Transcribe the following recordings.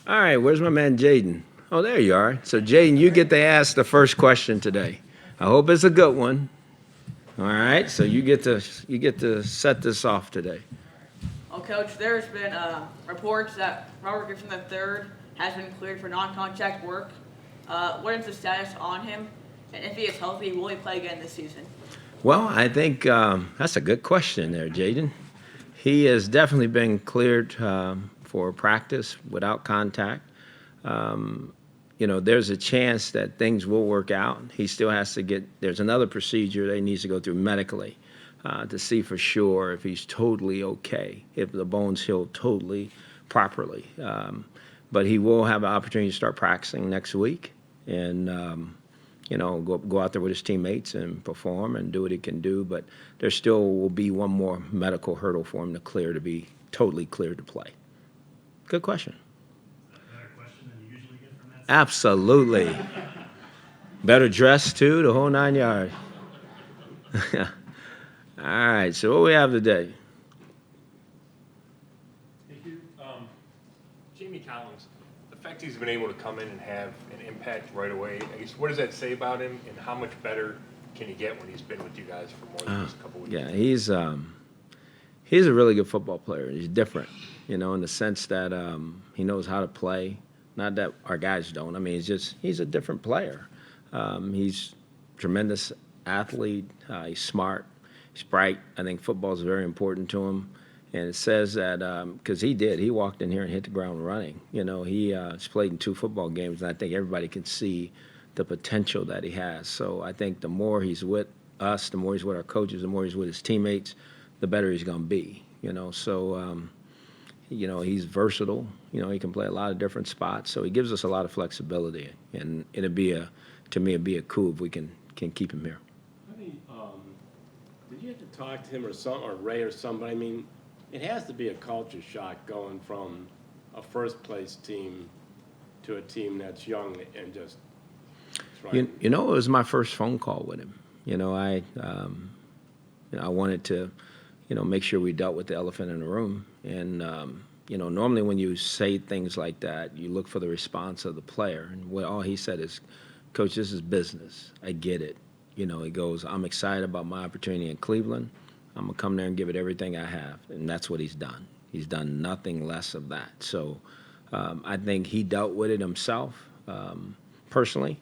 All right, where's my man Jaden? Oh, there you are. So, Jaden, you get to ask the first question today. I hope it's a good one. All right, so you get to set this off today. Well, Coach, there's been reports that Robert Griffin III has been cleared for non-contact work. What is the status on him? And if he is healthy, will he play again this season? Well, I think that's a good question there, Jaden. He has definitely been cleared for practice without contact. There's a chance that things will work out. He still has to there's another procedure that he needs to go through medically to see for sure if he's totally okay, if the bones heal totally properly. But he will have an opportunity to start practicing next week and, go out there with his teammates and perform and do what he can do. But there still will be one more medical hurdle for him to clear to be totally cleared to play. Good question. Better question than you usually get from that. Absolutely. Better dressed too, the whole 9 yards. All right, so what we have today? Thank you. Jamie Collins, the fact he's been able to come in and have an impact right away, I guess, what does that say about him, and how much better can he get when he's been with you guys for more than just a couple weeks? Yeah, he's a really good football player. He's different, in the sense that he knows how to play. Not that our guys don't. I mean, he's a different player. He's a tremendous athlete. He's smart. He's bright. I think football is very important to him. And it says that because he walked in here and hit the ground running. He's played in 2 football games, and I think everybody can see the potential that he has. So I think the more he's with us, the more he's with our coaches, the more he's with his teammates, the better he's going to be. So he's versatile. He can play a lot of different spots. So he gives us a lot of flexibility, and it'd be a coup if we can keep him here. I mean, did you have to talk to him or Ray or somebody? I mean, it has to be a culture shock going from a first place team to a team that's young and just trying. It was my first phone call with him. I wanted to, make sure we dealt with the elephant in the room. And normally when you say things like that, you look for the response of the player. And all he said is, "Coach, this is business. I get it." He goes, "I'm excited about my opportunity in Cleveland. I'm going to come there and give it everything I have." And that's what he's done. He's done nothing less of that. So I think he dealt with it himself personally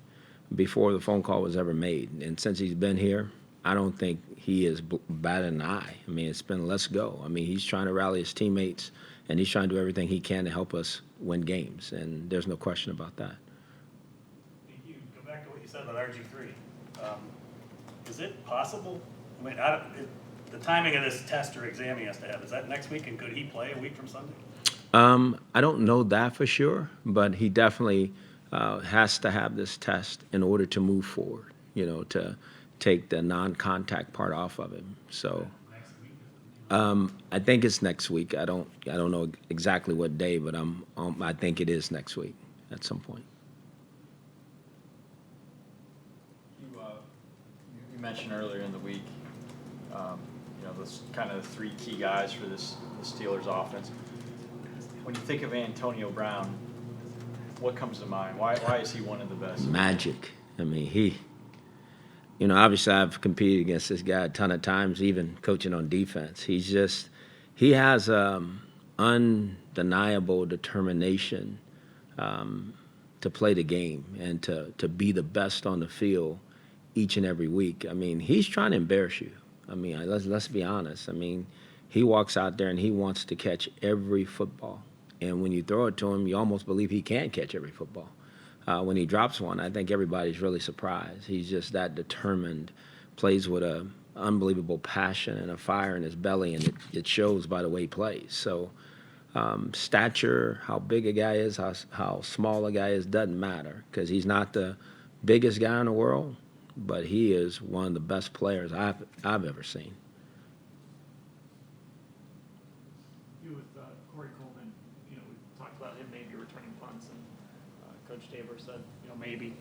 before the phone call was ever made. And since he's been here, I don't think he is batted an eye. I mean, it's been let's go. I mean, he's trying to rally his teammates, and he's trying to do everything he can to help us win games. And there's no question about that. Thank you. Go back to what you said about RG3. Is it possible? I mean, the timing of this test or exam he has to have, is that next week, and could he play a week from Sunday? I don't know that for sure, but he definitely has to have this test in order to move forward, to take the non-contact part off of him. So Next week or something? I think it's next week. I don't know exactly what day, but I think it is next week at some point. You mentioned earlier in the week, those kind of 3 key guys for the Steelers offense. When you think of Antonio Brown, what comes to mind? Why is he one of the best? Magic. I mean, obviously I've competed against this guy a ton of times, even coaching on defense. He has undeniable determination to play the game and to be the best on the field each and every week. I mean, he's trying to embarrass you. I mean, let's be honest. I mean, he walks out there and he wants to catch every football. And when you throw it to him, you almost believe he can catch every football. When he drops one, I think everybody's really surprised. He's just that determined, plays with an unbelievable passion and a fire in his belly, and it shows by the way he plays. So stature, how big a guy is, how small a guy is, doesn't matter because he's not the biggest guy in the world, but he is one of the best players I've ever seen. You with Corey Coleman, we talked about him maybe returning punts, and Coach Tabor said, maybe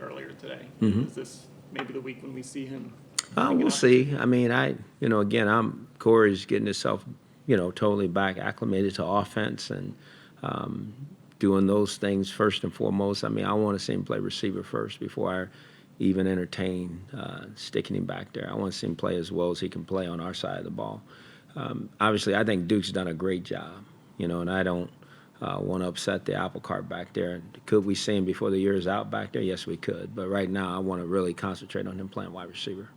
earlier today. Mhm. Is this maybe the week when we see him? We'll see. I mean, again, Corey's getting himself, totally back acclimated to offense and doing those things first and foremost. I mean, I want to see him play receiver first before I even entertain sticking him back there. I want to see him play as well as he can play on our side of the ball. Obviously, I think Duke's done a great job, and I don't want to upset the apple cart back there. Could we see him before the year is out back there? Yes, we could. But right now, I want to really concentrate on him playing wide receiver.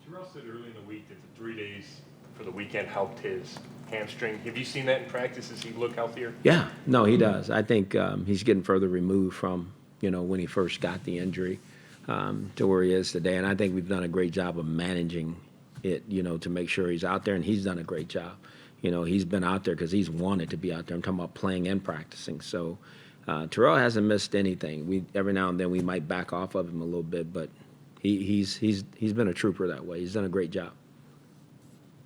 Terrell said early in the week that the 3 days for the weekend helped his hamstring. Have you seen that in practice? Does he look healthier? Yeah, no, he does. I think he's getting further removed from, when he first got the injury to where he is today. And I think we've done a great job of managing it, to make sure he's out there. And he's done a great job. He's been out there because he's wanted to be out there. I'm talking about playing and practicing. So Terrell hasn't missed anything. Every now and then we might back off of him a little bit, but he's been a trooper that way. He's done a great job.